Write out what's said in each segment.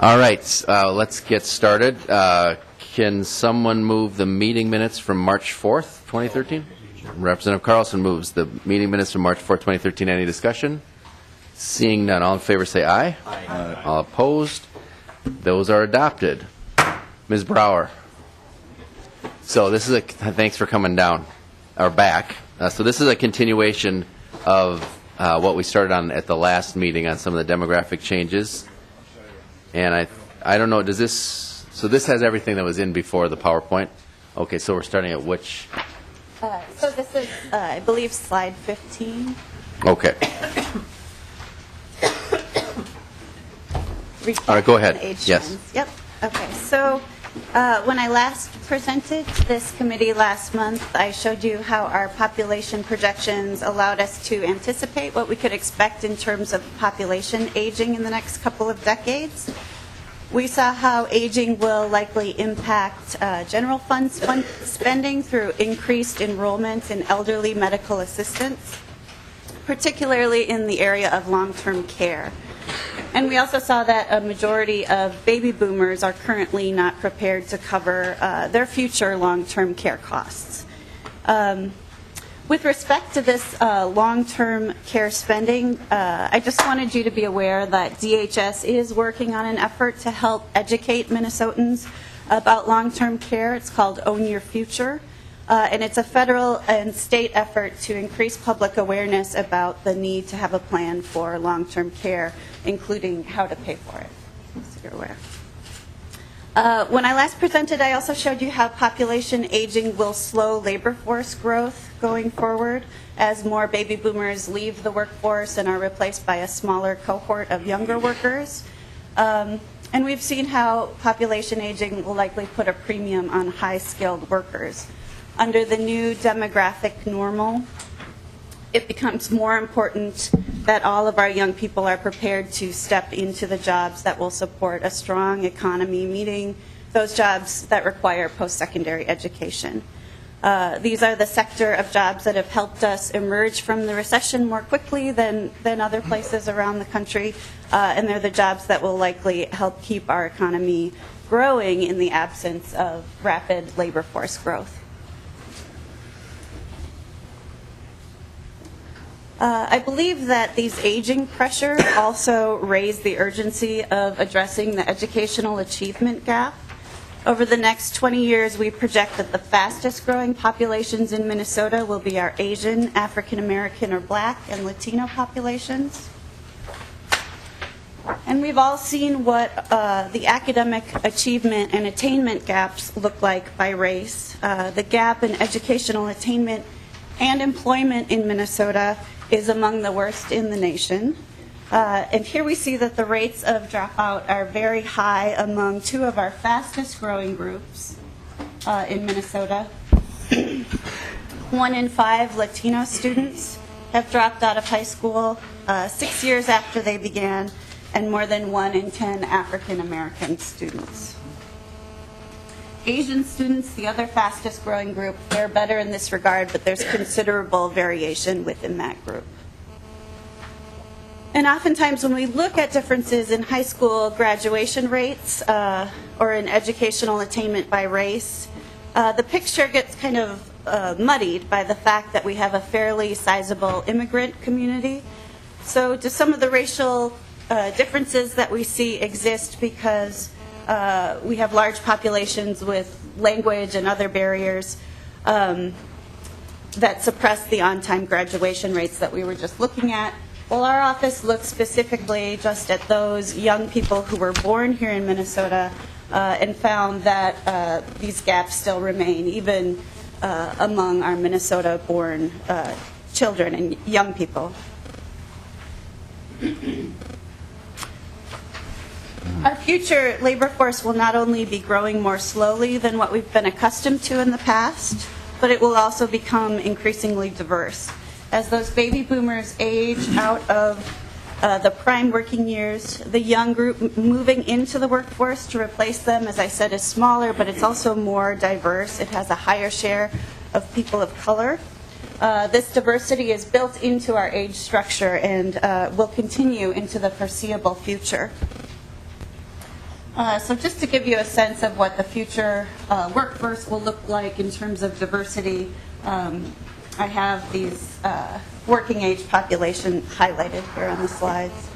All right, let's get started. Can someone move the meeting minutes from March 4th, 2013? Representative Carlson moves the meeting minutes from March 4th, 2013. Any discussion? Seeing none, all in favor say aye. Aye. All opposed? Those are adopted. Ms. Brower. So this is thanks for coming down, or back. So this is a continuation of what we started on at the last meeting on some of the demographic changes. And I don't know, does this, so this has everything that was in before the PowerPoint? Okay, so we're starting at which? So this is, I believe, slide 15. Okay. All right, go ahead. Yes. Yep. Okay. So when I last presented this committee last month, I showed you how our population projections allowed us to anticipate what we could expect in terms of population aging in the next couple of decades. We saw how aging will likely impact general fund spending through increased enrollment in elderly medical assistance, particularly in the area of long-term care. And we also saw that a majority of baby boomers are currently not prepared to cover their future long-term care costs. With respect to this long-term care spending, I just wanted you to be aware that DHS is working on an effort to help educate Minnesotans about long-term care. It's called Own Your Future. And it's a federal and state effort to increase public awareness about the need to have a plan for long-term care, including how to pay for it, so you're aware. When I last presented, I also showed you how population aging will slow labor force growth going forward as more baby boomers leave the workforce and are replaced by a smaller cohort of younger workers. And we've seen how population aging will likely put a premium on high-skilled workers. Under the new demographic normal, it becomes more important that all of our young people are prepared to step into the jobs that will support a strong economy, meeting those jobs that require post-secondary education. These are the sector of jobs that have helped us emerge from the recession more quickly than other places around the country, and they're the jobs that will likely help keep our economy growing in the absence of rapid labor force growth. I believe that these aging pressures also raise the urgency of addressing the educational achievement gap. Over the next 20 years, we project that the fastest growing populations in Minnesota will be our Asian, African American, or Black and Latino populations. And we've all seen what the academic achievement and attainment gaps look like by race. The gap in educational attainment and employment in Minnesota is among the worst in the nation. And here we see that the rates of dropout are very high among two of our fastest growing groups in Minnesota. 1 in 5 Latino students have dropped out of high school 6 years after they began, and more than 1 in 10 African American students. Asian students, the other fastest growing group, fare better in this regard, but there's considerable variation within that group. And oftentimes when we look at differences in high school graduation rates or in educational attainment by race, the picture gets kind of muddied by the fact that we have a fairly sizable immigrant community. So do some of the racial differences that we see exist because we have large populations with language and other barriers that suppress the on-time graduation rates that we were just looking at? Well, our office looked specifically just at those young people who were born here in Minnesota and found that these gaps still remain, even among our Minnesota-born children and young people. Our future labor force will not only be growing more slowly than what we've been accustomed to in the past, but it will also become increasingly diverse. As those baby boomers age out of the prime working years, the young group moving into the workforce to replace them, as I said, is smaller, but it's also more diverse. It has a higher share of people of color. This diversity is built into our age structure and will continue into the foreseeable future. So just to give you a sense of what the future workforce will look like in terms of diversity, I have these working age population highlighted here on the slides.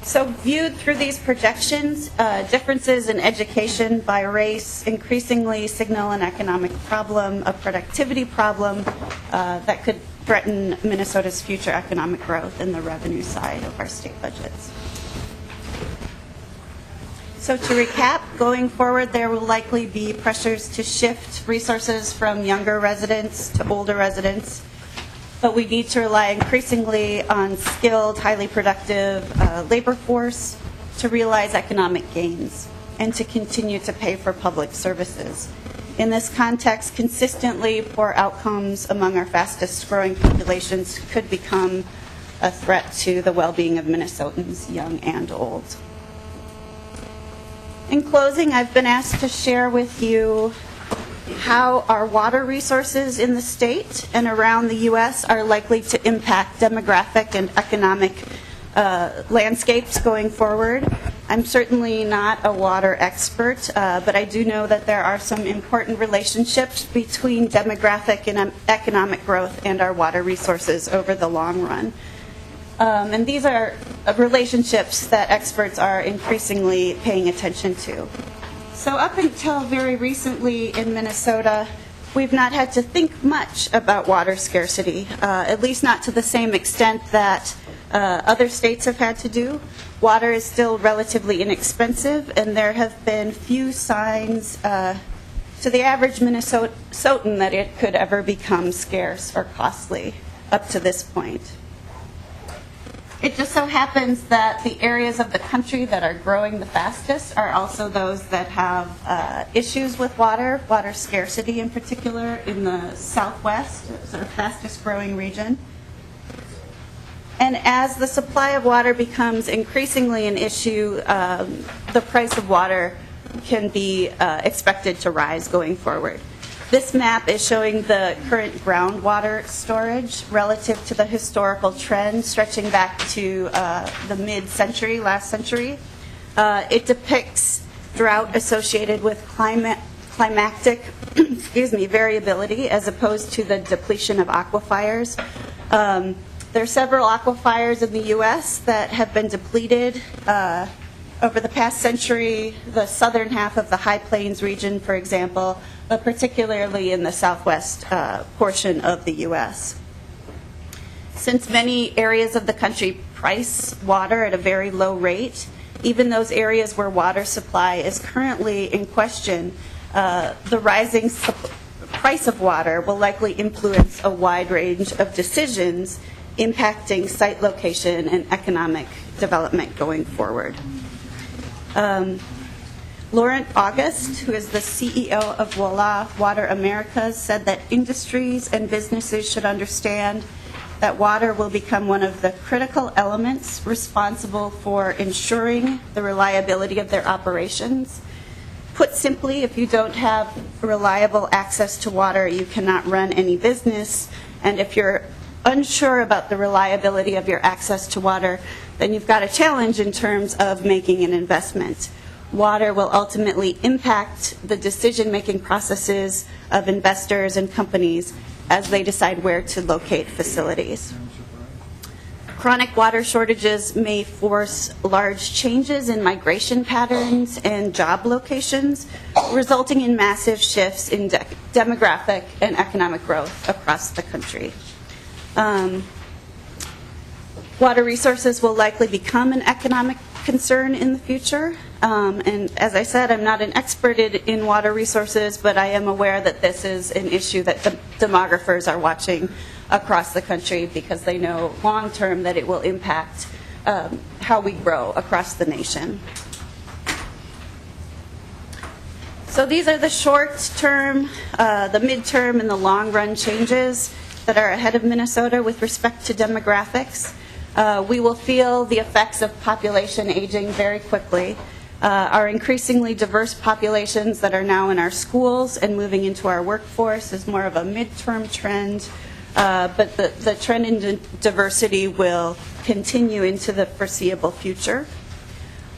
So viewed through these projections, differences in education by race increasingly signal an economic problem, a productivity problem that could threaten Minnesota's future economic growth and the revenue side of our state budgets. So to recap, going forward, there will likely be pressures to shift resources from younger residents to older residents, but we need to rely increasingly on skilled, highly productive labor force to realize economic gains and to continue to pay for public services. In this context, consistently poor outcomes among our fastest growing populations could become a threat to the well-being of Minnesotans, young and old. In closing, I've been asked to share with you how our water resources in the state and around the U.S. are likely to impact demographic and economic landscapes going forward. I'm certainly not a water expert, but I do know that there are some important relationships between demographic and economic growth and our water resources over the long run. And these are relationships that experts are increasingly paying attention to. So up until very recently in Minnesota, we've not had to think much about water scarcity, at least not to the same extent that other states have had to do. Water is still relatively inexpensive, and there have been few signs to the average Minnesotan that it could ever become scarce or costly up to this point. It just so happens that the areas of the country that are growing the fastest are also those that have issues with water scarcity in particular in the Southwest. It's our fastest growing region. And as the supply of water becomes increasingly an issue, the price of water can be expected to rise going forward. This map is showing the current groundwater storage relative to the historical trend stretching back to the mid-century, last century. It depicts drought associated with climatic variability as opposed to the depletion of aquifers. There are several aquifers in the U.S. that have been depleted over the past century, the southern half of the High Plains region, for example, but particularly in the southwest portion of the U.S. Since many areas of the country price water at a very low rate, even those areas where water supply is currently in question, the rising price of water will likely influence a wide range of decisions impacting site location and economic development going forward. Laurent August, who is the CEO of Voila Water Americas, said that industries and businesses should understand that water will become one of the critical elements responsible for ensuring the reliability of their operations. Put simply, if you don't have reliable access to water, you cannot run any business. And if you're unsure about the reliability of your access to water, then you've got a challenge in terms of making an investment. Water will ultimately impact the decision-making processes of investors and companies as they decide where to locate facilities. Chronic water shortages may force large changes in migration patterns and job locations, resulting in massive shifts in demographic and economic growth across the country. Water resources will likely become an economic concern in the future. And as I said, I'm not an expert in water resources, but I am aware that this is an issue that demographers are watching across the country because they know long term that it will impact how we grow across the nation. So these are the short term, the midterm, and the long run changes that are ahead of Minnesota with respect to demographics. We will feel the effects of population aging very quickly. Our increasingly diverse populations that are now in our schools and moving into our workforce is more of a midterm trend, but the trend in diversity will continue into the foreseeable future.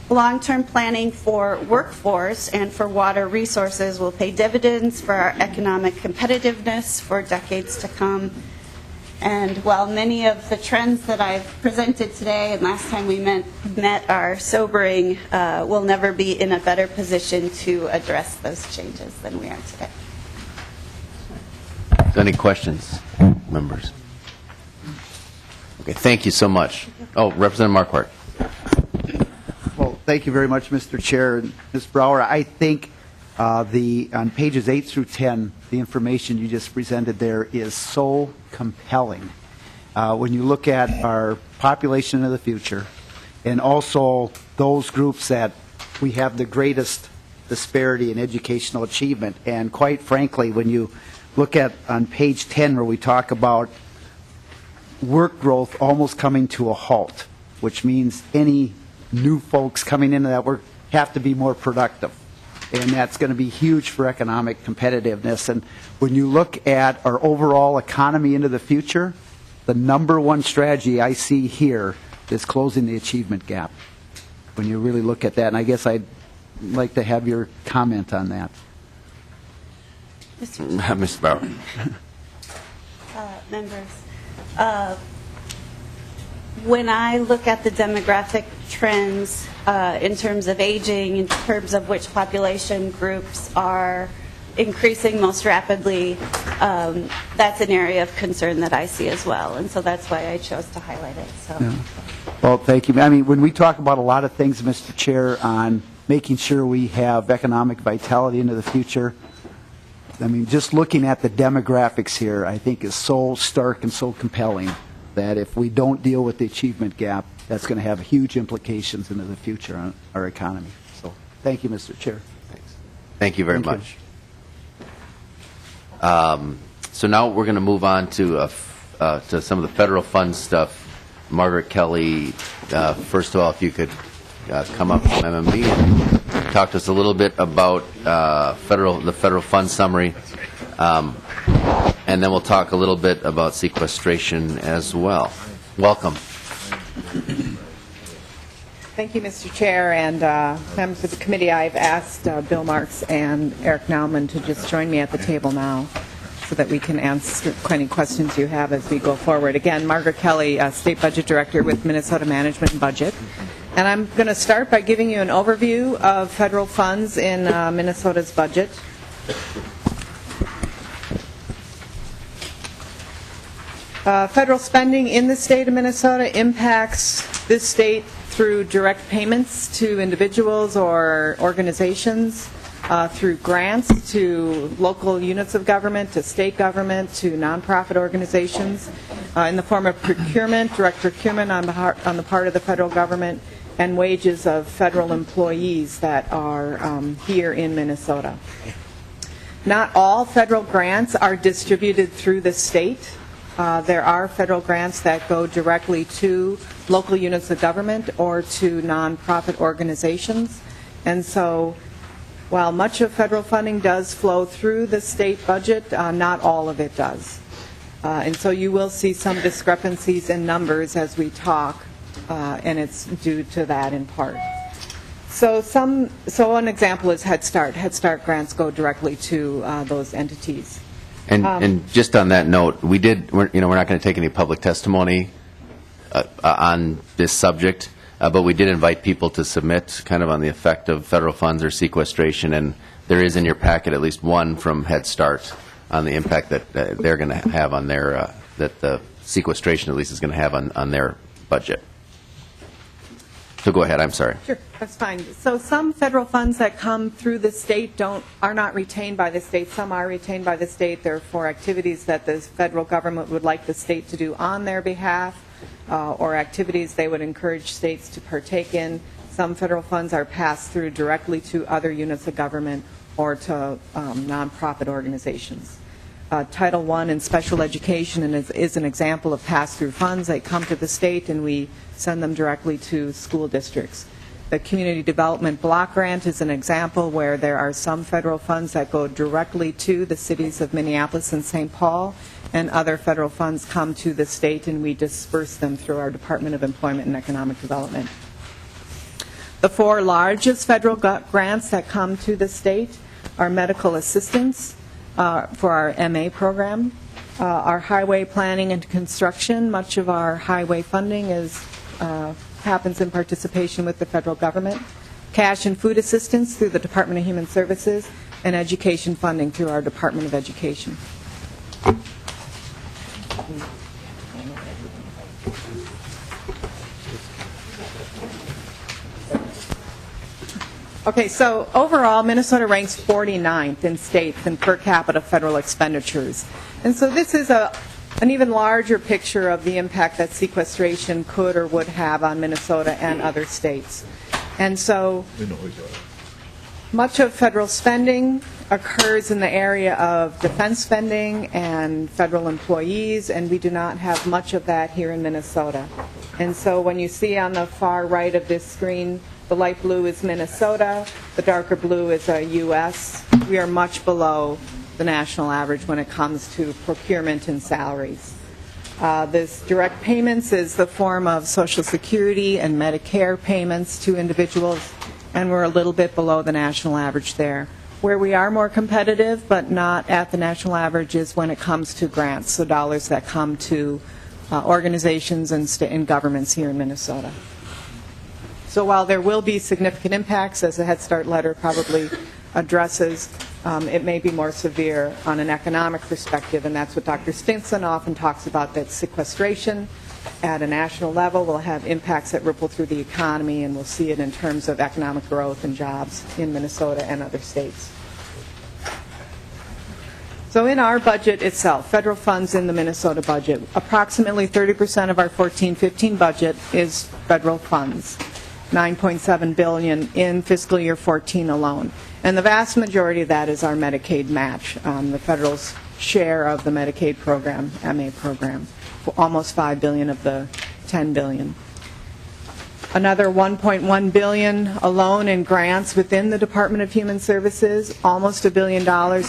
long-term planning for workforce and for water resources will pay dividends for our economic competitiveness for decades to come. And while many of the trends that I've presented today and last time we met are sobering, we'll never be in a better position to address those changes than we are today. Any questions, members? Okay, thank you so much. Oh, Representative Marquardt. Well, thank you very much, Mr. Chair. And Ms. Brower, I think on pages 8 through 10, the information you just presented there is so compelling. When you look at our population of the future and also those groups that we have the greatest disparity in educational achievement. And quite frankly, when you look at on page 10 where we talk about work growth almost coming to a halt, which means any new folks coming into that work have to be more productive. And that's going to be huge for economic competitiveness. And when you look at our overall economy into the future, the number one strategy I see here is closing the achievement gap. When you really look at that, and I guess I'd like to have your comment on that. Mr. Bauer. Members, when I look at the demographic trends in terms of aging, in terms of which population groups are increasing most rapidly, that's an area of concern that I see as well. And so that's why I chose to highlight it. So. Yeah. Well, thank you. I mean, when we talk about a lot of things, Mr. Chair, on making sure we have economic vitality into the future, I mean, just looking at the demographics here, I think is so stark and so compelling that if we don't deal with the achievement gap, that's going to have huge implications into the future on our economy. So thank you, Mr. Chair. Thanks. Thank you very Thank much. So now we're going to move on to some of the federal fund stuff. Margaret Kelly, first of all, if you could come up from MMB and talk to us a little bit about the federal fund summary, and then we'll talk a little bit about sequestration as well. Welcome. Thank you, Mr. Chair, and members of the committee. I've asked Bill Marks and Eric Nauman to just join me at the table now so that we can answer any questions you have as we go forward. Again, Margaret Kelly, State Budget Director with Minnesota Management and Budget. And I'm going to start by giving you an overview of federal funds in Minnesota's budget. Federal spending in the state of Minnesota impacts this state through direct payments to individuals or organizations, through grants to local units of government, to state government, to nonprofit organizations, in the form of procurement, direct procurement on the part of the federal government, and wages of federal employees that are here in Minnesota. Not all federal grants are distributed through the state. There are federal grants that go directly to local units of government or to nonprofit organizations. And so while much of federal funding does flow through the state budget, not all of it does. And so you will see some discrepancies in numbers as we talk, and it's due to that in part. So an example is Head Start. Head Start grants go directly to those entities. And just on that note, we're not going to take any public testimony on this subject, but we did invite people to submit kind of on the effect of federal funds or sequestration, and there is in your packet at least one from Head Start on the impact that they're going to have on their, that the sequestration at least is going to have on their budget. So go ahead, I'm sorry. Sure, that's fine. So some federal funds that come through the state are not retained by the state. Some are retained by the state. They're for activities that the federal government would like the state to do on their behalf, or activities they would encourage states to partake in. Some federal funds are passed through directly to other units of government or to nonprofit organizations. Title I in special education is an example of pass-through funds. They come to the state and we send them directly to school districts. The Community Development Block Grant is an example where there are some federal funds that go directly to the cities of Minneapolis and St. Paul, and other federal funds come to the state and we disperse them through our Department of Employment and Economic Development. The four largest federal grants that come to the state are medical assistance for our MA program, our highway planning and construction. Much of our highway funding happens in participation with the federal government. Cash and food assistance through the Department of Human Services, and education funding through our Department of Education. Okay, so overall, Minnesota ranks 49th in states in per capita federal expenditures. And so this is an even larger picture of the impact that sequestration could or would have on Minnesota and other states. And so much of federal spending occurs in the area of defense spending and federal employees, and we do not have much of that here in Minnesota. And so when you see on the far right of this screen, the light blue is Minnesota, the darker blue is U.S. We are much below the national average when it comes to procurement and salaries. This direct payments is the form of Social Security and Medicare payments to individuals, and we're a little bit below the national average there. Where we are more competitive, but not at the national average, is when it comes to grants, so dollars that come to organizations and governments here in Minnesota. So while there will be significant impacts, as the Head Start letter probably addresses, it may be more severe on an economic perspective, and that's what Dr. Stinson often talks about, that sequestration at a national level will have impacts that ripple through the economy, and we'll see it in terms of economic growth and jobs in Minnesota and other states. So in our budget itself, federal funds in the Minnesota budget, approximately 30% of our 14-15 budget is federal funds, $9.7 billion in fiscal year 14 alone. And the vast majority of that is our Medicaid match, the federal's share of the Medicaid program, MA program, for almost $5 billion of the $10 billion. Another $1.1 billion alone in grants within the Department of Human Services, almost $1 billion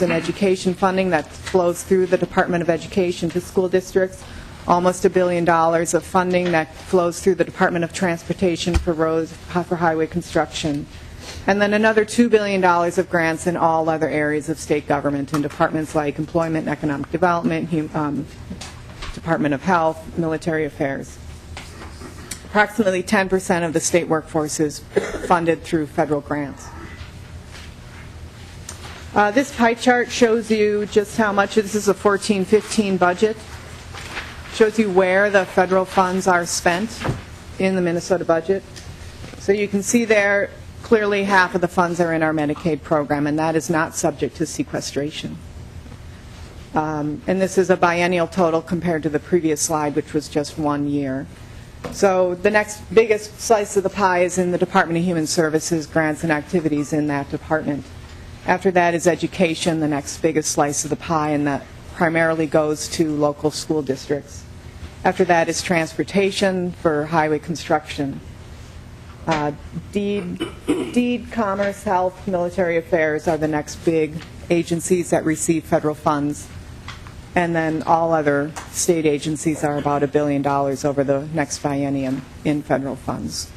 in education funding that flows through the Department of Education to school districts, almost $1 billion of funding that flows through the Department of Transportation for roads, for highway construction, and then another $2 billion of grants in all other areas of state government in departments like Employment and Economic Development, Department of Health, Military Affairs. Approximately 10% of the state workforce is funded through federal grants. This pie chart shows you just how much, this is a 14-15 budget, shows you where the federal funds are spent in the Minnesota budget. So you can see there, clearly half of the funds are in our Medicaid program, and that is not subject to sequestration. And this is a biennial total compared to the previous slide, which was just 1 year. So the next biggest slice of the pie is in the Department of Human Services, grants and activities in that department. After that is education, the next biggest slice of the pie, and that primarily goes to local school districts. After that is transportation for highway construction. Deed, commerce, health, military affairs are the next big agencies that receive federal funds. And then all other state agencies are about $1 billion over the next biennium in federal funds.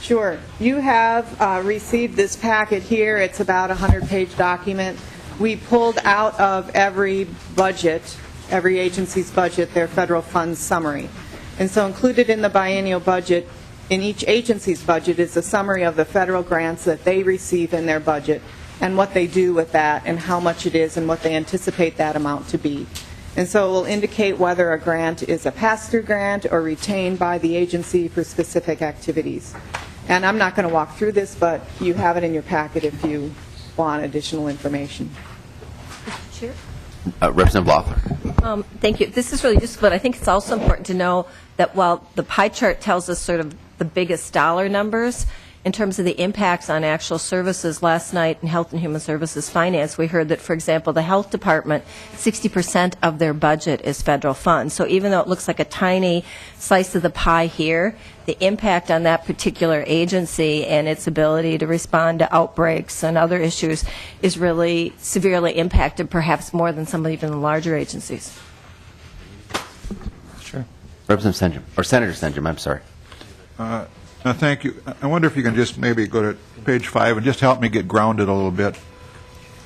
Sure. You have received this packet here. It's about a 100-page document. We pulled out of every budget, every agency's budget, their federal funds summary. And so included in the biennial budget, in each agency's budget, is a summary of the federal grants that they receive in their budget and what they do with that and how much it is and what they anticipate that amount to be. And so it will indicate whether a grant is a pass-through grant or retained by the agency for specific activities. And I'm not going to walk through this, but you have it in your packet if you want additional information. Mr. Chair? Representative Loeffler. Thank you. This is really useful, but I think it's also important to know that while the pie chart tells us sort of the biggest dollar numbers, in terms of the impacts on actual services, last night in Health and Human Services Finance, we heard that, for example, the Health Department, 60% of their budget is federal funds. So even though it looks like a tiny slice of the pie here, the impact on that particular agency and its ability to respond to outbreaks and other issues is really severely impacted, perhaps more than some of even the larger agencies. Sure. Representative Senjum, or Senator Senjum, I'm sorry. Thank you. I wonder if you can just maybe go to page 5 and just help me get grounded a little bit.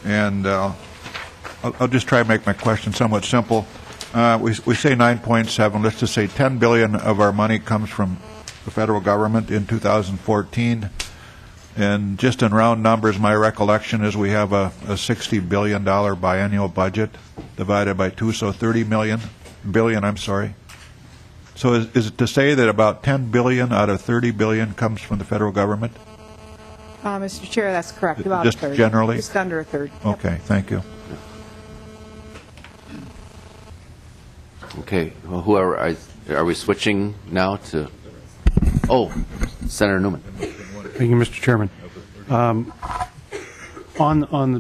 And I'll just try to make my question somewhat simple. We say 9.7. Let's just say 10 billion of our money comes from the federal government in 2014. And just in round numbers, my recollection is we have a $60 billion biennial budget divided by 2, so 30 billion, I'm sorry. So is it to say that about 10 billion out of 30 billion comes from the federal government? Mr. Chair, that's correct, about Just a third. generally? Just under a third. Yep. Okay, thank you. Okay, well, are we switching now to, Senator Newman. Thank you, Mr. Chairman.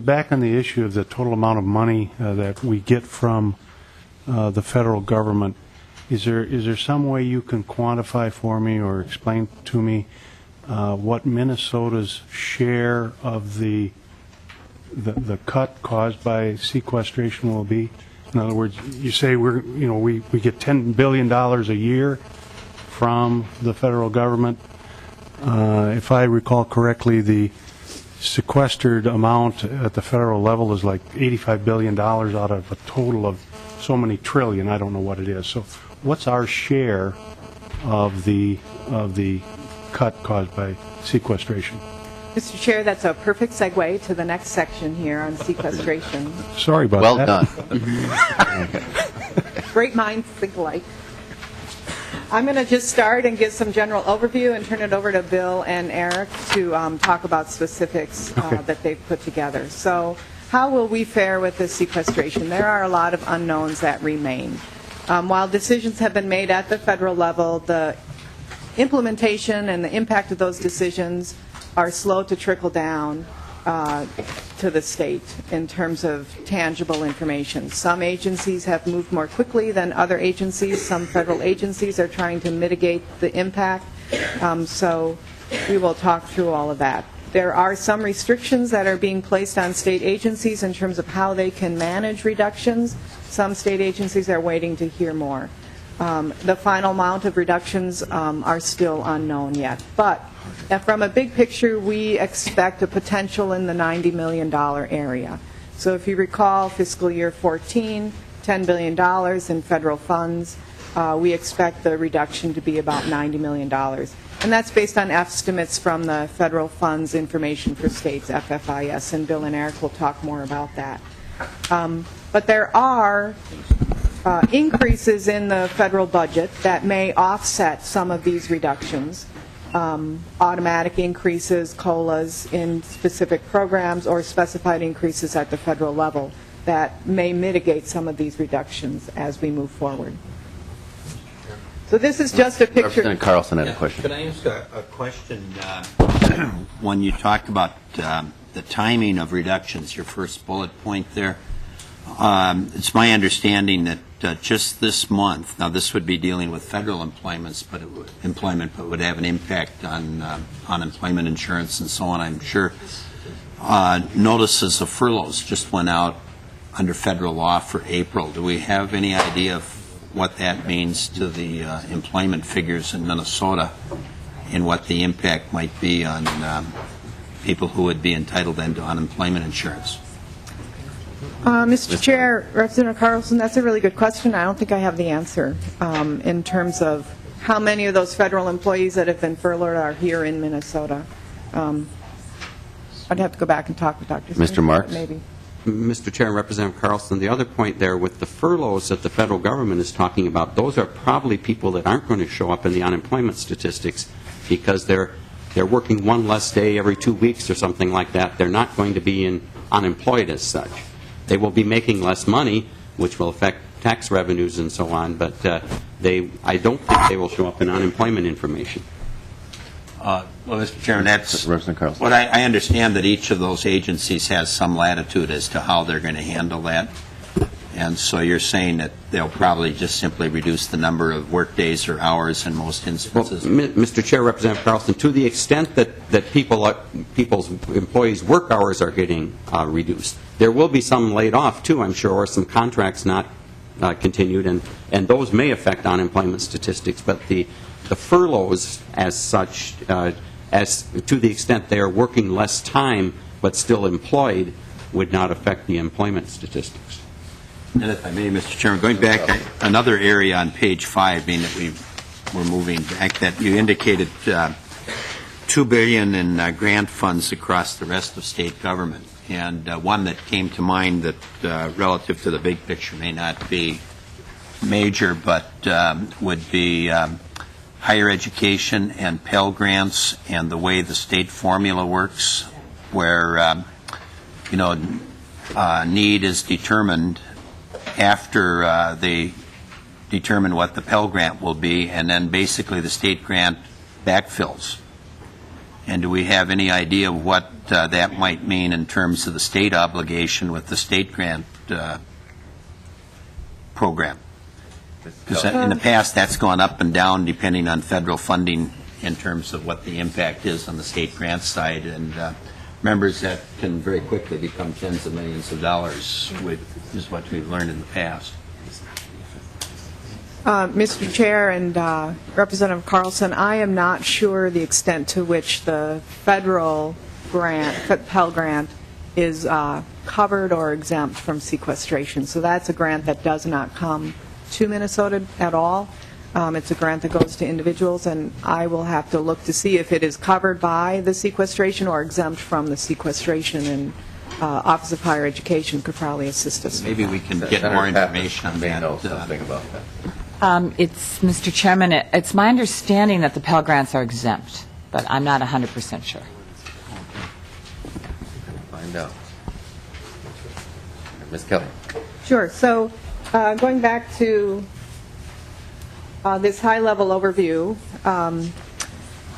Back on the issue of the total amount of money that we get from the federal government, is there some way you can quantify for me or explain to me what Minnesota's share of the cut caused by sequestration will be? In other words, you say we get $10 billion a year from the federal government. If I recall correctly, the sequestered amount at the federal level is like $85 billion out of a total of so many trillion. I don't know what it is. So what's our share of the cut caused by sequestration? Mr. Chair, that's a perfect segue to the next section here on sequestration. Sorry about Well that. done. Great minds think alike. I'm going to just start and give some general overview and turn it over to Bill and Eric to talk about specifics that they've put together. So how will we fare with this sequestration? There are a lot of unknowns that remain. While decisions have been made at the federal level, the implementation and the impact of those decisions are slow to trickle down to the state in terms of tangible information. Some agencies have moved more quickly than other agencies. Some federal agencies are trying to mitigate the impact. So we will talk through all of that. There are some restrictions that are being placed on state agencies in terms of how they can manage reductions. Some state agencies are waiting to hear more. The final amount of reductions are still unknown yet. But from a big picture, we expect a potential in the $90 million area. So if you recall, fiscal year 14, $10 billion in federal funds. We expect the reduction to be about $90 million. And that's based on estimates from the Federal Funds Information for States, FFIS, and Bill and Eric will talk more about that. But there are increases in the federal budget that may offset some of these reductions. Automatic increases, COLAs in specific programs, or specified increases at the federal level that may mitigate some of these reductions as we move forward. So this is just a picture. Representative Carlson had a question. Could I ask a question? When you talk about the timing of reductions, your first bullet point there, it's my understanding that just this month, now this would be dealing with federal employment, but would have an impact on unemployment insurance and so on, I'm sure. Notices of furloughs just went out under federal law for April. Do we have any idea of what that means to the employment figures in Minnesota and what the impact might be on people who would be entitled then to unemployment insurance? Mr. Chair, Representative Carlson, that's a really good question. I don't think I have the answer in terms of how many of those federal employees that have been furloughed are here in Minnesota. I'd have to go back and talk with Dr. Mr. Marks? Maybe. Mr. Chair and Representative Carlson, the other point there with the furloughs that the federal government is talking about, those are probably people that aren't going to show up in the unemployment statistics because they're working one less day every 2 weeks or something like that. They're not going to be unemployed as such. They will be making less money, which will affect tax revenues and so on, but I don't think they will show up in unemployment information. Well, Mr. Chairman, that's Representative Carlson. what I understand, that each of those agencies has some latitude as to how they're going to handle that. And so you're saying that they'll probably just simply reduce the number of work days or hours in most instances? Well, Mr. Chair, Representative Carlson, to the extent that people's employees' work hours are getting reduced, there will be some laid off, too, I'm sure, or some contracts not continued, and those may affect unemployment statistics. But the the furloughs as such, as to the extent they are working less time but still employed, would not affect the employment statistics. And if I may, Mr. Chairman, going back, another area on page 5, being that we're moving back, that you indicated $2 billion in grant funds across the rest of state government. And one that came to mind that relative to the big picture may not be major, but would be higher education and Pell Grants and the way the state formula works, where need is determined after they determine what the Pell Grant will be, and then basically the state grant backfills. And do we have any idea of what that might mean in terms of the state obligation with the state grant program? Because in the past, that's gone up and down depending on federal funding in terms of what the impact is on the state grant side. And members, that can very quickly become tens of millions of dollars, is what we've learned in the past. Mr. Chair and Representative Carlson, I am not sure the extent to which the federal grant, Pell Grant, is covered or exempt from sequestration. So that's a grant that does not come to Minnesota at all. It's a grant that goes to individuals, and I will have to look to see if it is covered by the sequestration or exempt from the sequestration, and Office of Higher Education could probably assist us. Maybe we can get more information on that. Know something about that. It's, Mr. Chairman, it's my understanding that the Pell Grants are exempt, but I'm not 100% sure. Find out. Ms. Kelly. Sure. So going back to this high-level overview,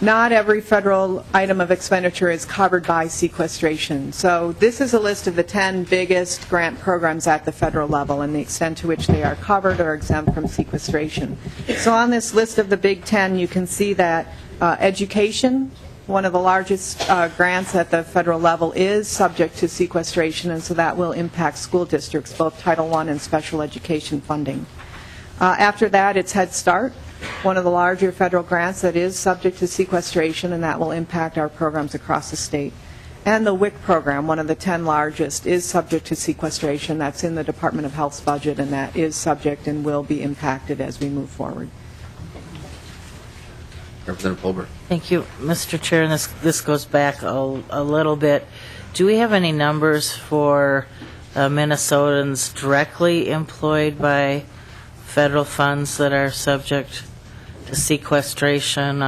not every federal item of expenditure is covered by sequestration. So this is a list of the 10 biggest grant programs at the federal level and the extent to which they are covered or exempt from sequestration. So on this list of the big 10, you can see that education, one of the largest grants at the federal level, is subject to sequestration, and so that will impact school districts, both Title I and special education funding. After that, it's Head Start, one of the larger federal grants that is subject to sequestration, and that will impact our programs across the state. And the WIC program, one of the 10 largest, is subject to sequestration. That's in the Department of Health's budget, and that is subject and will be impacted as we move forward. Representative Polbert. Thank you, Mr. Chair. And this goes back a little bit. Do we have any numbers for Minnesotans directly employed by federal funds that are subject to sequestration?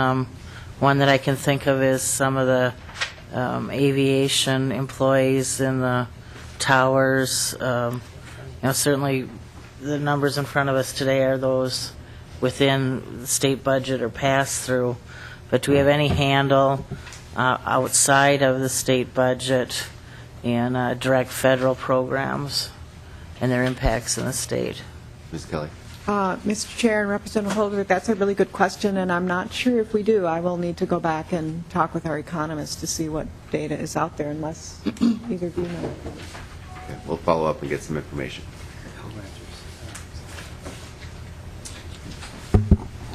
One that I can think of is some of the aviation employees in the towers. Certainly the numbers in front of us today are those within the state budget or pass-through, but do we have any handle outside of the state budget in direct federal programs and their impacts in the state? Ms. Kelly. Mr. Chair and Representative Holder, that's a really good question, and I'm not sure if we do. I will need to go back and talk with our economists to see what data is out there, unless either of you know. Okay, we'll follow up and get some information.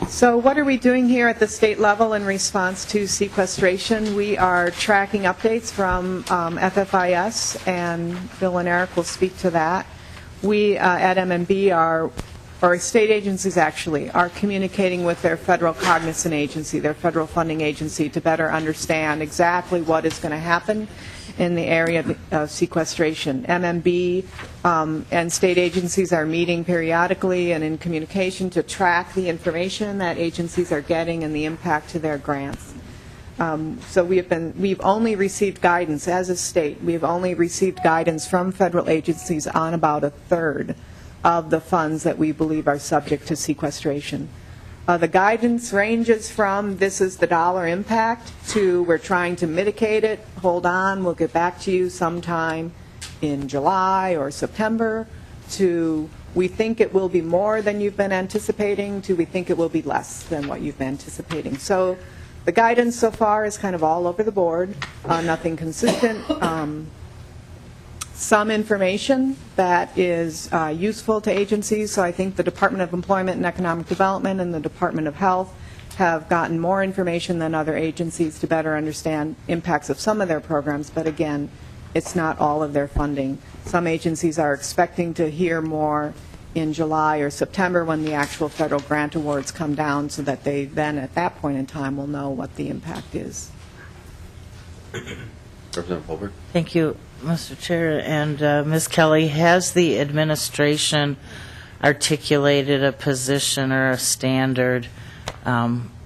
So what are we doing here at the state level in response to sequestration? We are tracking updates from FFIS, and Bill and Eric will speak to that. We at MMB or state agencies actually, are communicating with their federal cognizant agency, their federal funding agency, to better understand exactly what is going to happen in the area of sequestration. MMB and state agencies are meeting periodically and in communication to track the information that agencies are getting and the impact to their grants. So we've only received guidance as a state. We've only received guidance from federal agencies on about a third of the funds that we believe are subject to sequestration. The guidance ranges from this is the dollar impact to we're trying to mitigate it, hold on, we'll get back to you sometime in July or September, to we think it will be more than you've been anticipating, to we think it will be less than what you've been anticipating. So the guidance so far is kind of all over the board, nothing consistent. Some information that is useful to agencies. So I think the Department of Employment and Economic Development and the Department of Health have gotten more information than other agencies to better understand impacts of some of their programs, but again, it's not all of their funding. Some agencies are expecting to hear more in July or September when the actual federal grant awards come down, so that they then, at that point in time, will know what the impact is. Representative Holberg? Thank you, Mr. Chair. And Ms. Kelly, has the administration articulated a position or a standard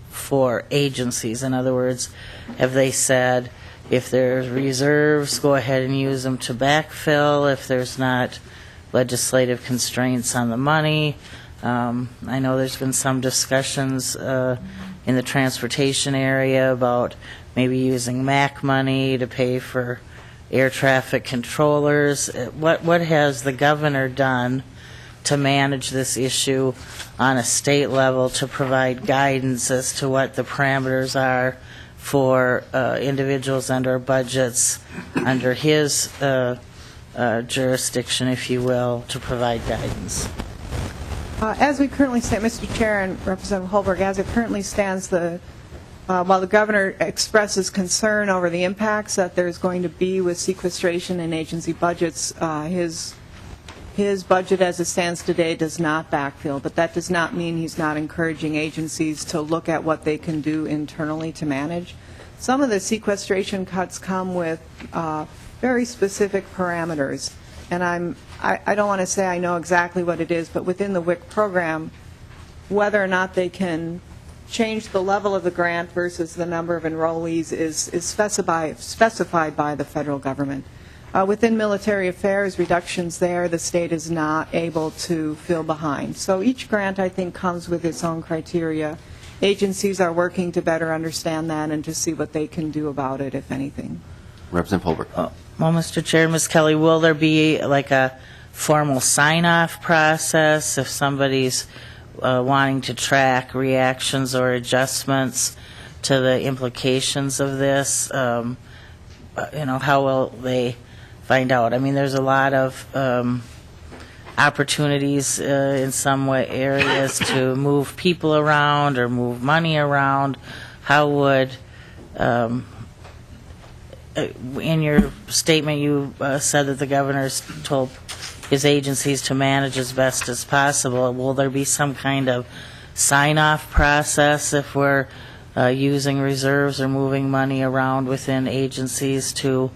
for agencies? In other words, have they said, if there's reserves, go ahead and use them to backfill if there's not legislative constraints on the money? I know there's been some discussions in the transportation area about maybe using MAC money to pay for air traffic controllers. What has the governor done to manage this issue on a state level to provide guidance as to what the parameters are for individuals under budgets under his jurisdiction, if you will, to provide guidance? As we currently stand, Mr. Chair and Representative Holberg, as it currently stands, while the governor expresses concern over the impacts that there's going to be with sequestration and agency budgets, his budget as it stands today does not backfill, but that does not mean he's not encouraging agencies to look at what they can do internally to manage. Some of the sequestration cuts come with very specific parameters, and I don't want to say I know exactly what it is, but within the WIC program, whether or not they can change the level of the grant versus the number of enrollees is specified by the federal government. Within military affairs, reductions there, the state is not able to fill behind. So each grant, I think, comes with its own criteria. Agencies are working to better understand that and to see what they can do about it, if anything. Representative Holberg? Well, Mr. Chair, Ms. Kelly, will there be like a formal sign-off process if somebody's wanting to track reactions or adjustments to the implications of this? How will they find out? I mean, there's a lot of opportunities in some way areas to move people around or move money around. How would, in your statement, you said that the governor's told his agencies to manage as best as possible. Will there be some kind of sign-off process if we're using reserves or moving money around within agencies to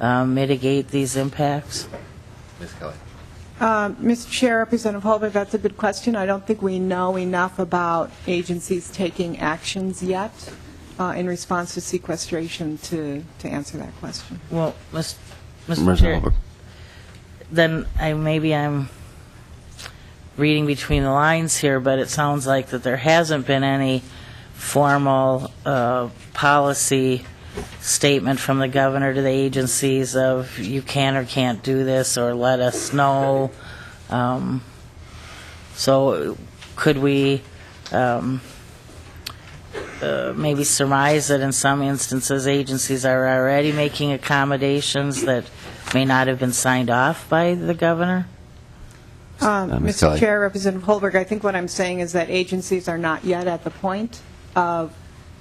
mitigate these impacts? Ms. Kelly? Mr. Chair, Representative Holberg, that's a good question. I don't think we know enough about agencies taking actions yet in response to sequestration to answer that question. Well, Mr. Chair, then maybe I'm reading between the lines here, but it sounds like that there hasn't been any formal policy statement from the governor to the agencies of you can or can't do this or let us know. So could we maybe surmise that in some instances agencies are already making accommodations that may not have been signed off by the governor? Mr. Chair, Representative Holberg, I think what I'm saying is that agencies are not yet at the point of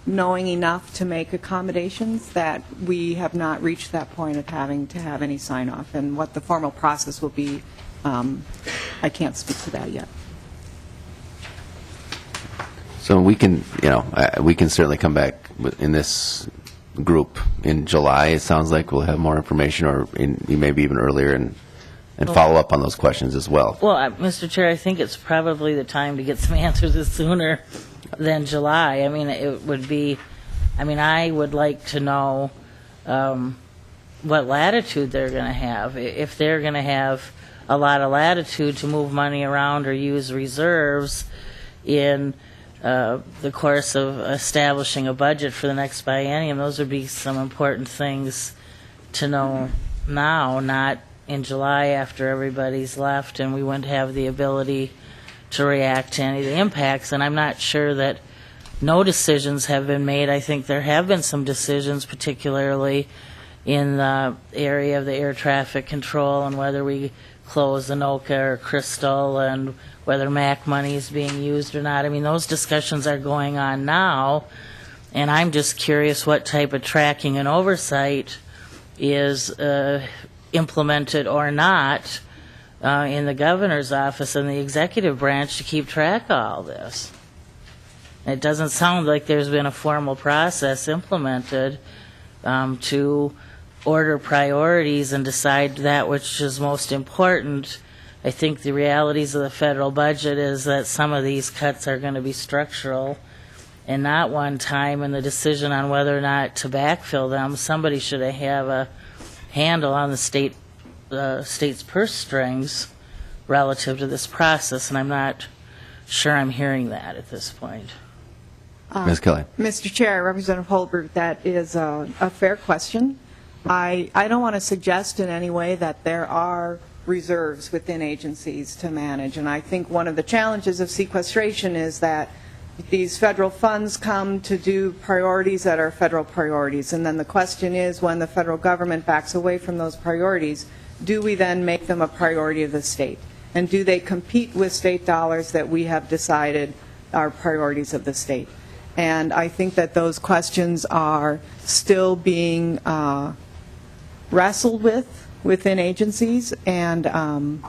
knowing enough to make accommodations, that we have not reached that point of having to have any sign-off. And what the formal process will be, I can't speak to that yet. So we can certainly come back in this group in July. It sounds like we'll have more information, or maybe even earlier, and follow up on those questions as well. Well, Mr. Chair, I think it's probably the time to get some answers sooner than July. I mean, it would be, I would like to know what latitude they're going to have. If they're going to have a lot of latitude to move money around or use reserves in the course of establishing a budget for the next biennium, those would be some important things to know now, not in July after everybody's left and we wouldn't have the ability to react to any of the impacts. And I'm not sure that no decisions have been made. I think there have been some decisions, particularly in the area of the air traffic control and whether we close Anoka or Crystal and whether MAC money is being used or not. I mean, those discussions are going on now, and I'm just curious what type of tracking and oversight is implemented or not in the governor's office and the executive branch to keep track of all this. It doesn't sound like there's been a formal process implemented to order priorities and decide that which is most important. I think the realities of the federal budget is that some of these cuts are going to be structural and not one time, and the decision on whether or not to backfill them, somebody should have a handle on the state's purse strings relative to this process, and I'm not sure I'm hearing that at this point. Ms. Kelly. Mr. Chair, Representative Holbert, that is a fair question. I don't want to suggest in any way that there are reserves within agencies to manage, and I think one of the challenges of sequestration is that these federal funds come to do priorities that are federal priorities, and then the question is, when the federal government backs away from those priorities, do we then make them a priority of the state? And do they compete with state dollars that we have decided are priorities of the state? And I think that those questions are still being wrestled with within agencies, and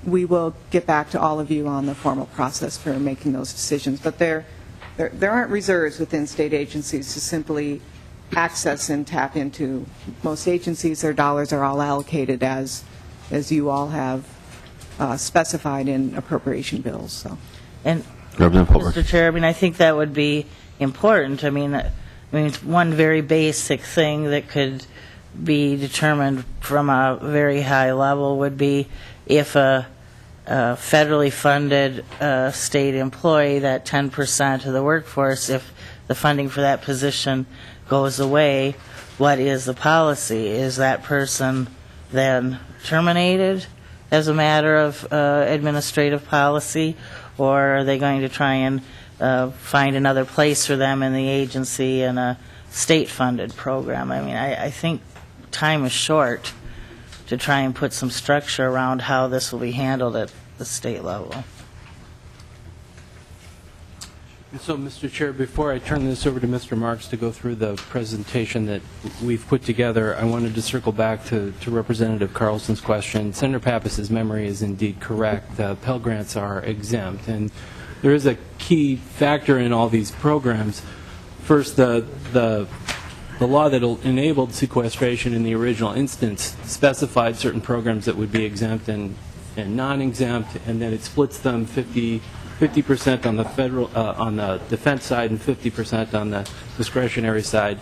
we will get back to all of you on the formal process for making those decisions. But there aren't reserves within state agencies to simply access and tap into. Most agencies, their dollars are all allocated as you all have specified in appropriation bills. So. And Representative Holbert. Mr. Chair, I mean, I think that would be important. I mean, it's one very basic thing that could be determined from a very high level would be if a federally funded state employee, that 10% of the workforce, if the funding for that position goes away, what is the policy? Is that person then terminated as a matter of administrative policy, or are they going to try and find another place for them in the agency in a state-funded program? I mean, I think time is short to try and put some structure around how this will be handled at the state level. So, Mr. Chair, before I turn this over to Mr. Marks to go through the presentation that we've put together, I wanted to circle back to Representative Carlson's question. Senator Pappas's memory is indeed correct. Pell Grants are exempt, and there is a key factor in all these programs. First, the law that enabled sequestration in the original instance specified certain programs that would be exempt and non-exempt, and then it splits them 50% on the federal on the defense side and 50% on the discretionary side.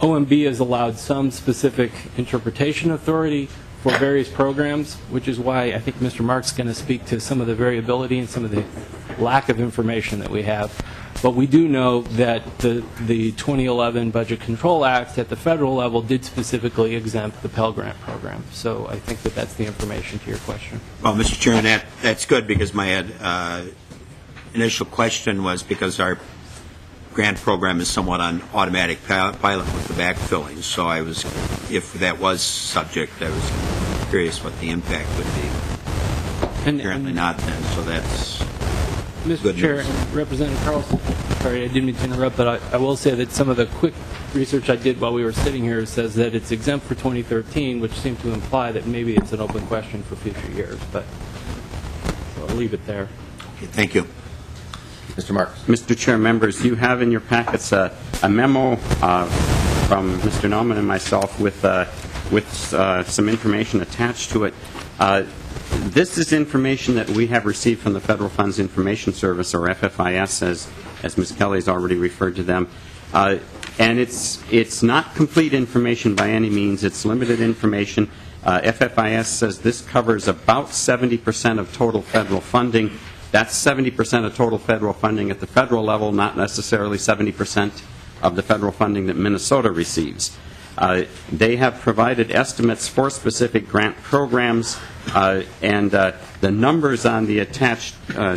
OMB has allowed some specific interpretation authority for various programs, which is why I think Mr. Marks is going to speak to some of the variability and some of the lack of information that we have. But we do know that the 2011 Budget Control Act at the federal level did specifically exempt the Pell Grant program. So I think that that's the information to your question. Well, Mr. Chairman, that's good, because my initial question was because our grant program is somewhat on automatic pilot with the backfilling. So I was, if that was subject, I was curious what the impact would be. Apparently not then, so that's Mr. Chair, and Representative Carlson, sorry, I didn't mean to interrupt, but I will say that some of the quick research I did while we were sitting here says that it's exempt for 2013, which seemed to imply that maybe it's an open question for future years, but so I'll leave it there. Okay, thank you. Mr. Marks. Mr. Chair, members, you have in your packets a memo from Mr. Nauman and myself with some information attached to it. This is information that we have received from the Federal Funds Information Service, or FFIS, as Ms. Kelly has already referred to them. And it's not complete information by any means. It's limited information. FFIS says this covers about 70% of total federal funding. That's 70% of total federal funding at the federal level, not necessarily 70% of the federal funding that Minnesota receives. They have provided estimates for specific grant programs, and the numbers on the attached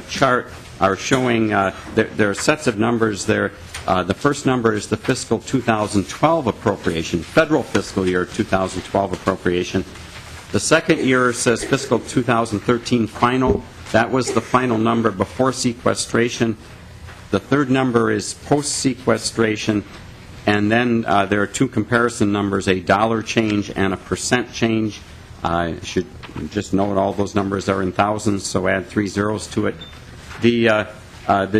chart are showing there are sets of numbers there. The first number is the fiscal 2012 appropriation, federal fiscal year 2012 appropriation. The second year says fiscal 2013 final. That was the final number before sequestration. The third number is post-sequestration. And then there are two comparison numbers, a dollar change and a percent change. Should just note all those numbers are in thousands, so add 3 zeros to it. The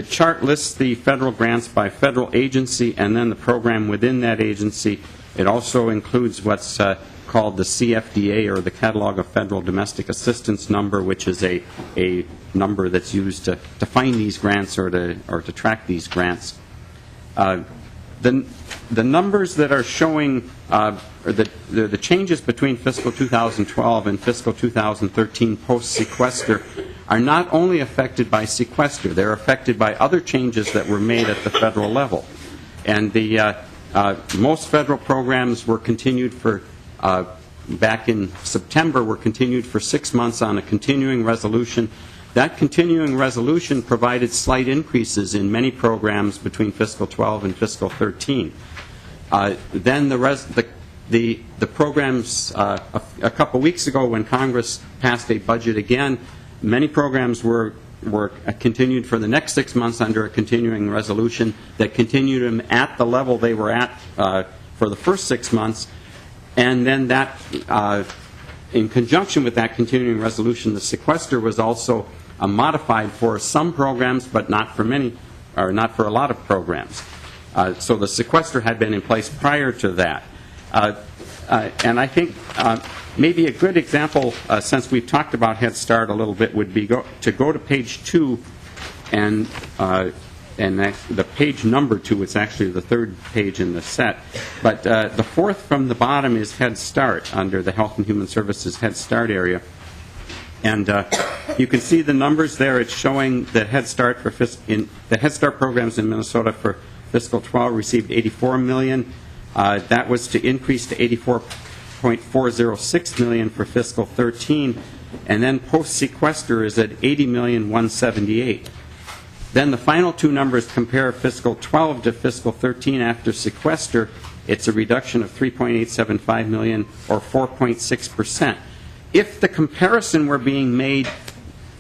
chart lists the federal grants by federal agency and then the program within that agency. It also includes what's called the CFDA, or the Catalog of Federal Domestic Assistance number, which is a number that's used to find these grants or to track these grants. The numbers that are showing, or the changes between fiscal 2012 and fiscal 2013 post-sequester are not only affected by sequester, they're affected by other changes that were made at the federal level. And most federal programs were continued for, back in September, were continued for 6 months on a continuing resolution. That continuing resolution provided slight increases in many programs between fiscal 12 and fiscal 13. Then the programs, a couple weeks ago when Congress passed a budget again, many programs were continued for the next 6 months under a continuing resolution that continued them at the level they were at for the first 6 months. And then that, in conjunction with that continuing resolution, the sequester was also modified for some programs, but not for many, or not for a lot of programs. So the sequester had been in place prior to that. And I think maybe a good example, since we've talked about Head Start a little bit, would be to go to page 2, and the page number 2, it's actually the third page in the set. But the fourth from the bottom is Head Start, under the Health and Human Services Head Start area. And you can see the numbers there. It's showing that Head Start the Head Start programs in Minnesota for fiscal 12 received $84 million. That was to increase to $84.406 million for fiscal 13, and then post-sequester is at $80,178,000. Then the final two numbers compare fiscal 12 to fiscal 13 after sequester. It's a reduction of $3.875 million, or 4.6%. If the comparison were being made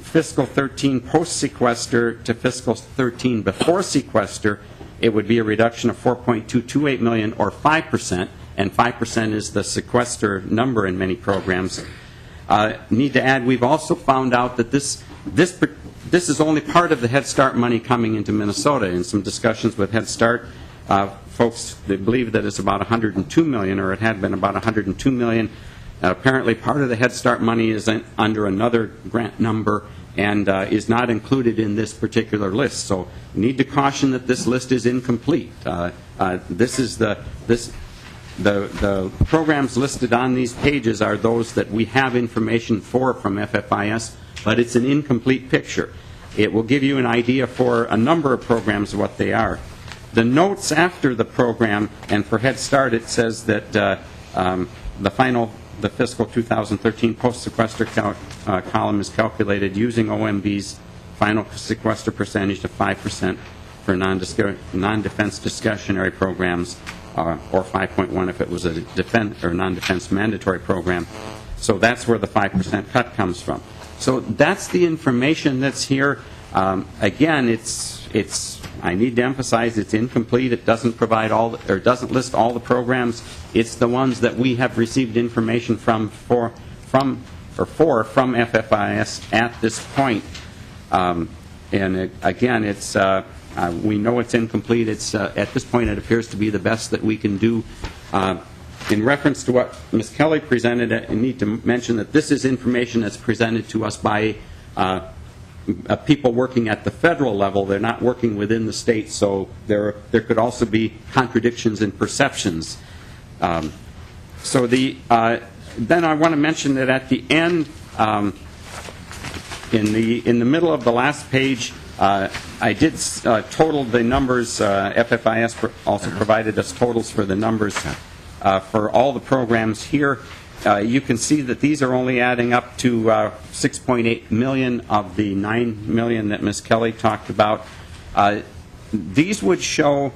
fiscal 13 post-sequester to fiscal 13 before sequester, it would be a reduction of $4.228 million, or 5%, and 5% is the sequester number in many programs. Need to add, we've also found out that this is only part of the Head Start money coming into Minnesota. In some discussions with Head Start, folks, they believe that it's about $102 million, or it had been about $102 million. Apparently, part of the Head Start money is under another grant number and is not included in this particular list. So, need to caution that this list is incomplete. This is the programs listed on these pages are those that we have information for from FFIS, but it's an incomplete picture. It will give you an idea for a number of programs what they are. The notes after the program, and for Head Start, it says that the fiscal 2013 post-sequester column is calculated using OMB's final sequester percentage of 5% for non-defense discretionary programs, or 5.1 if it was a defense or non-defense mandatory program. So that's where the 5% cut comes from. So that's the information that's here. Again, I need to emphasize it's incomplete. It doesn't provide doesn't list all the programs. It's the ones that we have received information from FFIS at this point. And again, it's we know it's incomplete. It's at this point it appears to be the best that we can do. In reference to what Ms. Kelly presented, I need to mention that this is information that's presented to us by people working at the federal level. They're not working within the state, so there could also be contradictions in perceptions. So then I want to mention that at the end, in the middle of the last page, I did total the numbers. FFIS also provided us totals for the numbers for all the programs here. You can see that these are only adding up to $6.8 million of the $9 million that Ms. Kelly talked about. these would show,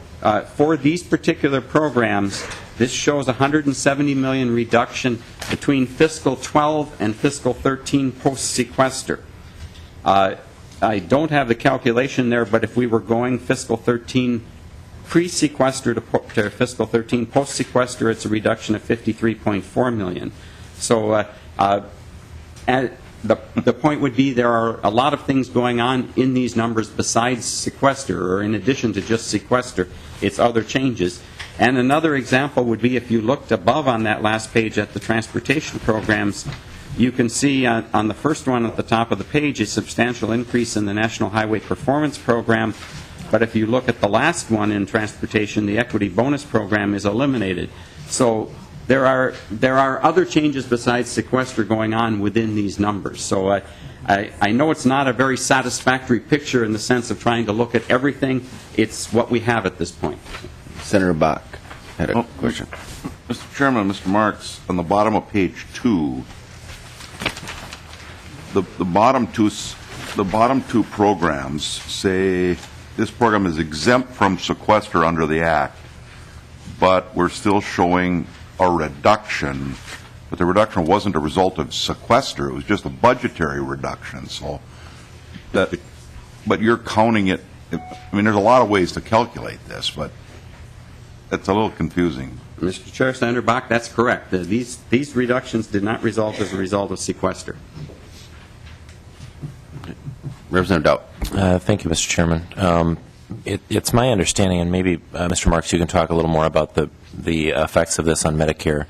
for these particular programs, this shows $170 million reduction between fiscal 12 and fiscal 13 post-sequester. I don't have the calculation there, but if we were going fiscal 13 pre-sequester to fiscal 13 post-sequester, it's a reduction of $53.4 million. So the point would be there are a lot of things going on in these numbers besides sequester, or in addition to just sequester. It's other changes. And another example would be if you looked above on that last page at the transportation programs, you can see on the first one at the top of the page a substantial increase in the National Highway Performance Program. But if you look at the last one in transportation, the equity bonus program is eliminated. So there are other changes besides sequester going on within these numbers. So I know it's not a very satisfactory picture in the sense of trying to look at everything. It's what we have at this point. Senator Bach had a question. Mr. Chairman, Mr. Marks, on the bottom of page 2, the bottom two programs say this program is exempt from sequester under the Act, but we're still showing a reduction, but the reduction wasn't a result of sequester, it was just a budgetary reduction. So that, but you're counting it, I mean, there's a lot of ways to calculate this, but it's a little confusing. Mr. Chair, Senator Bach, that's correct. These reductions did not result as a result of sequester. Representative Dowd. Thank you, Mr. Chairman. It's my understanding, and maybe, Mr. Marks, you can talk a little more about the effects of this on Medicare.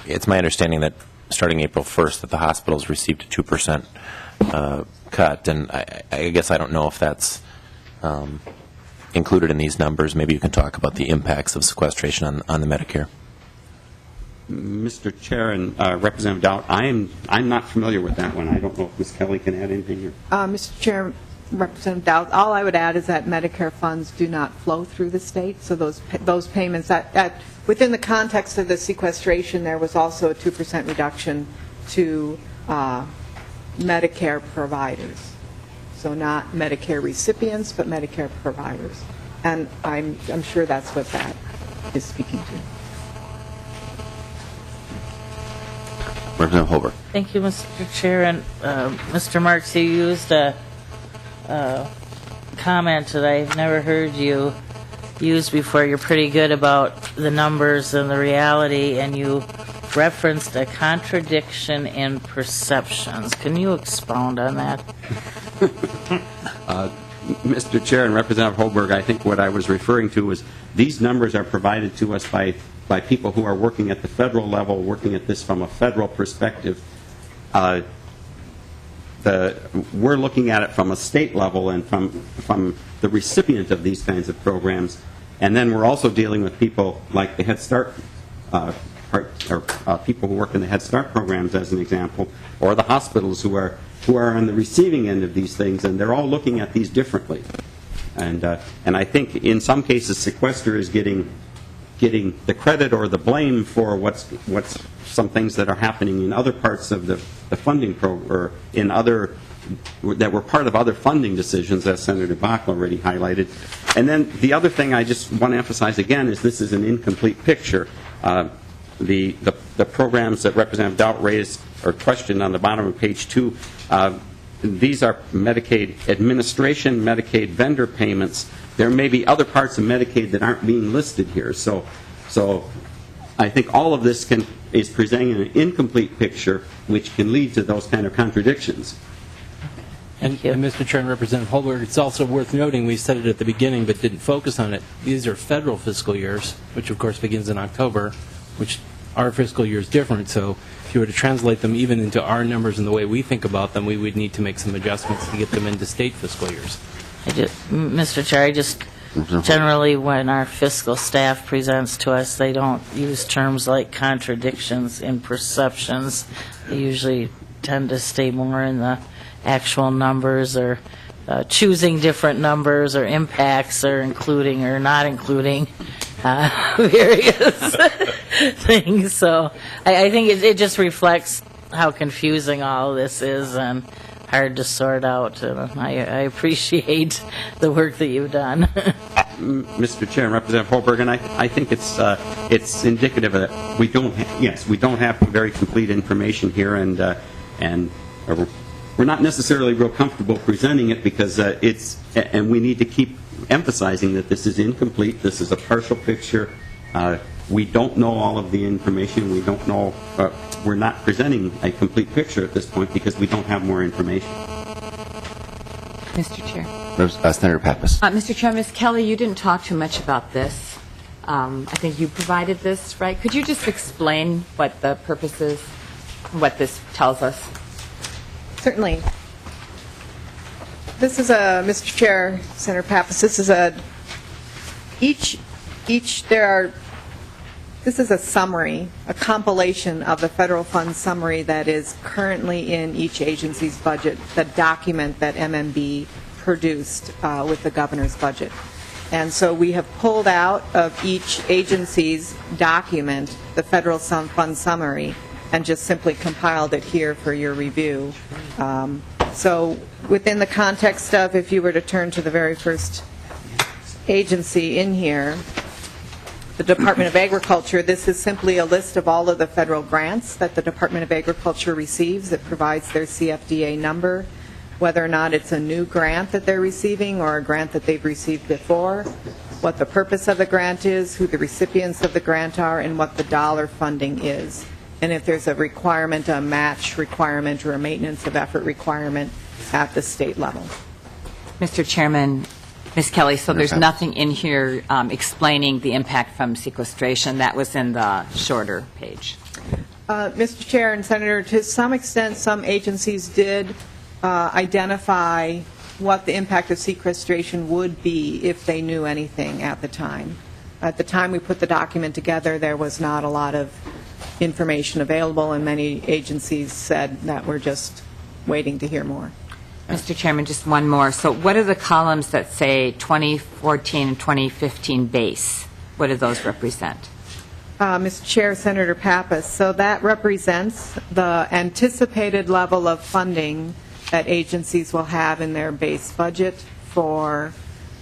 It's my understanding that starting April 1st that the hospitals received a 2% cut, and I guess I don't know if that's included in these numbers. Maybe you can talk about the impacts of sequestration on the Medicare. Mr. Chair and Representative Dowd, I'm not familiar with that one. I don't know if Ms. Kelly can add anything here. Mr. Chair, Representative Dowd, all I would add is that Medicare funds do not flow through the state, so those payments, within the context of the sequestration, there was also a 2% reduction to Medicare providers. So not Medicare recipients, but Medicare providers. And I'm sure that's what that is speaking to. Representative Holbrook. Thank you, Mr. Chair. And Mr. Marks, you used a comment that I've never heard you use before. You're pretty good about the numbers and the reality, and you referenced a contradiction in perceptions. Can you expound on that? Mr. Chair and Representative Holberg, I think what I was referring to was these numbers are provided to us by people who are working at the federal level, working at this from a federal perspective. We're looking at it from a state level and from the recipient of these kinds of programs, and then we're also dealing with people like the Head Start, people who work in the Head Start programs, as an example, or the hospitals who are on the receiving end of these things, and they're all looking at these differently. And I think in some cases sequester is getting the credit or the blame for what's some things that are happening in other parts of the funding program, or in other that were part of other funding decisions, as Senator Bach already highlighted. And then the other thing I just want to emphasize again is this is an incomplete picture. The programs that Representative Dowd raised or questioned on the bottom of page 2, these are Medicaid administration, Medicaid vendor payments. There may be other parts of Medicaid that aren't being listed here. So I think all of this is presenting an incomplete picture, which can lead to those kind of contradictions. And Mr. Chair and Representative Holberg, it's also worth noting, we said it at the beginning but didn't focus on it, these are federal fiscal years, which of course begins in October, which our fiscal year is different. So if you were to translate them even into our numbers and the way we think about them, we would need to make some adjustments to get them into state fiscal years. Mr. Chair, I just generally, when our fiscal staff presents to us, they don't use terms like contradictions in perceptions. They usually tend to stay more in the actual numbers, or choosing different numbers, or impacts, or including or not including various things. So I think it just reflects how confusing all of this is, and hard to sort out, and I appreciate the work that you've done. Mr. Chair and Representative Holberg, and I think it's indicative of that we don't have very complete information here, and we're not necessarily real comfortable presenting it because and we need to keep emphasizing that this is incomplete. This is a partial picture. We don't know all of the information. We don't know. We're not presenting a complete picture at this point because we don't have more information. Mr. Chair. Senator Pappas. Mr. Chair, Ms. Kelly, you didn't talk too much about this. I think you provided this, right? Could you just explain what the purpose is, what this tells us? Certainly. This is Mr. Chair, Senator Pappas, this is this is a summary, a compilation of the federal funds summary that is currently in each agency's budget, the document that MMB produced with the governor's budget. And so we have pulled out of each agency's document the federal fund summary and just simply compiled it here for your review. So within the context of, if you were to turn to the very first agency in here, the Department of Agriculture, this is simply a list of all of the federal grants that the Department of Agriculture receives. It provides their CFDA number, whether or not it's a new grant that they're receiving or a grant that they've received before, what the purpose of the grant is, who the recipients of the grant are, and what the dollar funding is. And if there's a requirement, a match requirement, or a maintenance of effort requirement at the state level. Mr. Chairman, Ms. Kelly, so there's nothing in here explaining the impact from sequestration. That was in the shorter page. Mr. Chair and Senator, to some extent, some agencies did identify what the impact of sequestration would be if they knew anything at the time. At the time we put the document together, there was not a lot of information available, and many agencies said that we're just waiting to hear more. Mr. Chairman, just one more. So what are the columns that say 2014 and 2015 base? What do those represent? Mr. Chair, Senator Pappas, so that represents the anticipated level of funding that agencies will have in their base budget for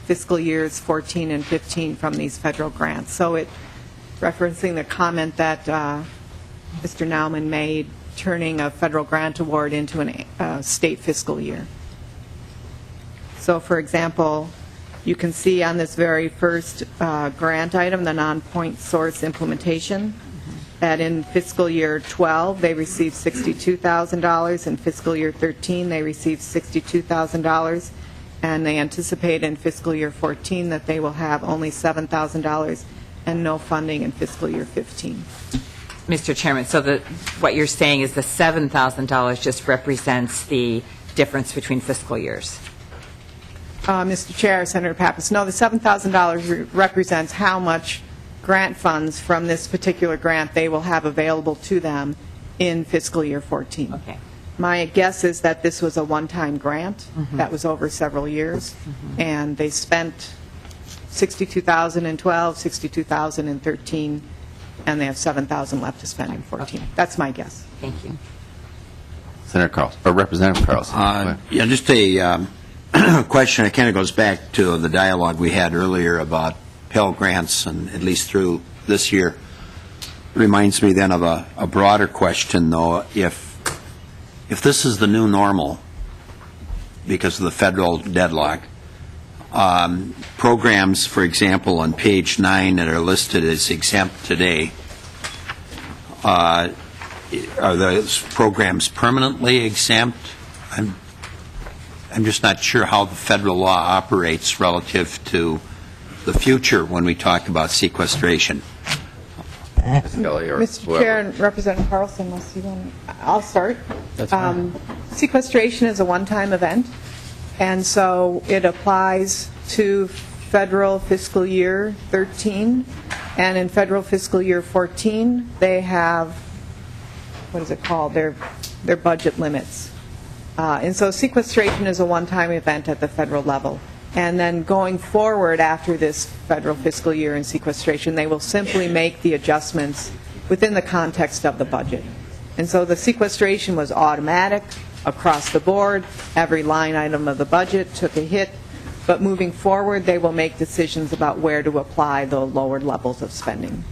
fiscal years 14 and 15 from these federal grants. So it, referencing the comment that Mr. Naumann made, turning a federal grant award into a state fiscal year. So, for example, you can see on this very first grant item, the non-point source implementation, that in fiscal year 12 they received $62,000, in fiscal year 13 they received $62,000, and they anticipate in fiscal year 14 that they will have only $7,000 and no funding in fiscal year 15. Mr. Chairman, so what you're saying is the $7,000 just represents the difference between fiscal years? Mr. Chair, Senator Pappas, no, the $7,000 represents how much grant funds from this particular grant they will have available to them in fiscal year 14. Okay. My guess is that this was a one-time grant that was over several years, and they spent $62,000 in 12, $62,000 in 13, and they have $7,000 left to spend in 14. Okay. That's my guess. Thank you. Senator Carlson, or Representative Carlson. Yeah, just a question. It kind of goes back to the dialogue we had earlier about Pell Grants, and at least through this year. Reminds me then of a broader question, though. If this is the new normal because of the federal deadlock, programs, for example, on page 9 that are listed as exempt today, are those programs permanently exempt? I'm just not sure how the federal law operates relative to the future when we talk about sequestration. Mr. Chair and Representative Carlson, unless you want to, I'll start. That's fine. Sequestration is a one-time event, and so it applies to federal fiscal year 13, and in federal fiscal year 14, they have, what is it called, their budget limits. And so sequestration is a one-time event at the federal level. And then going forward after this federal fiscal year in sequestration, they will simply make the adjustments within the context of the budget. And so the sequestration was automatic across the board. Every line item of the budget took a hit, but moving forward, they will make decisions about where to apply the lower levels of spending.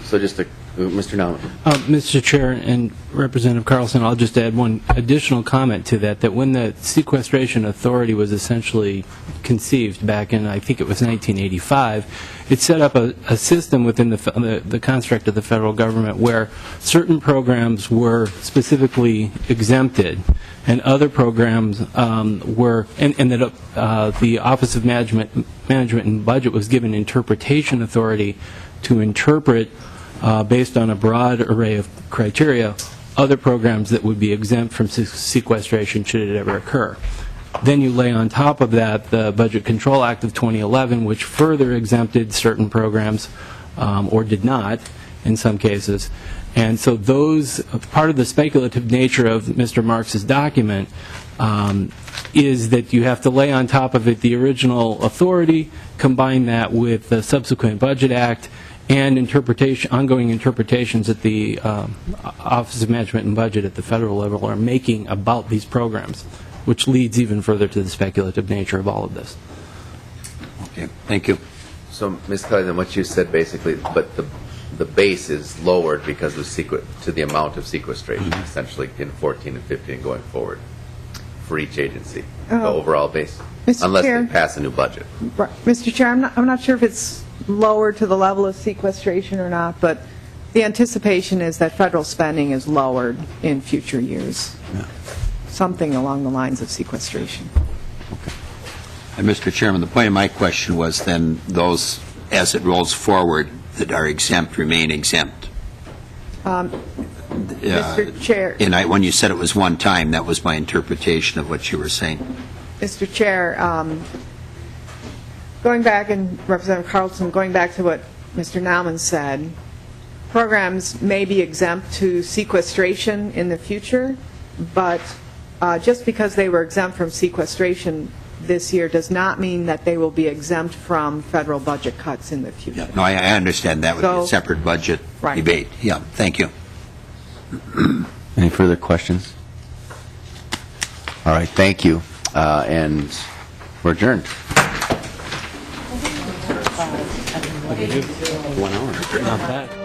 So just to, Mr. Naumann. Mr. Chair and Representative Carlson, I'll just add one additional comment to that, that when the Sequestration Authority was essentially conceived back in, I think it was 1985, it set up a system within the construct of the federal government where certain programs were specifically exempted and other programs were, and that the Office of Management and Budget was given interpretation authority to interpret based on a broad array of criteria, other programs that would be exempt from sequestration should it ever occur. Then you lay on top of that the Budget Control Act of 2011, which further exempted certain programs, or did not in some cases. And so those, part of the speculative nature of Mr. Marks's document is that you have to lay on top of it the original authority, combine that with the subsequent Budget Act, and ongoing interpretations that the Office of Management and Budget at the federal level are making about these programs, which leads even further to the speculative nature of all of this. Okay, thank you. So, Ms. Kelly, then what you said basically, but the base is lowered because of to the amount of sequestration, essentially in 14 and 15 and going forward for each agency, the overall base, Mr. unless Chair. they pass a new budget. Right. Mr. Chair, I'm not sure if it's lower to the level of sequestration or not, but the anticipation is that federal spending is lowered in future years. Something along the lines of sequestration. And Mr. Chairman, the point of my question was then those, as it rolls forward, that are exempt remain exempt. Mr. Chair. And when you said it was one time, that was my interpretation of what you were saying. Mr. Chair, going back, and Representative Carlson, going back to what Mr. Naumann said, programs may be exempt to sequestration in the future, but just because they were exempt from sequestration this year does not mean that they will be exempt from federal budget cuts in the future. Yeah, no, I understand that would be a separate budget debate. Yeah, thank you. Any further questions? All right, thank you. And we're adjourned. 1 hour. Not bad.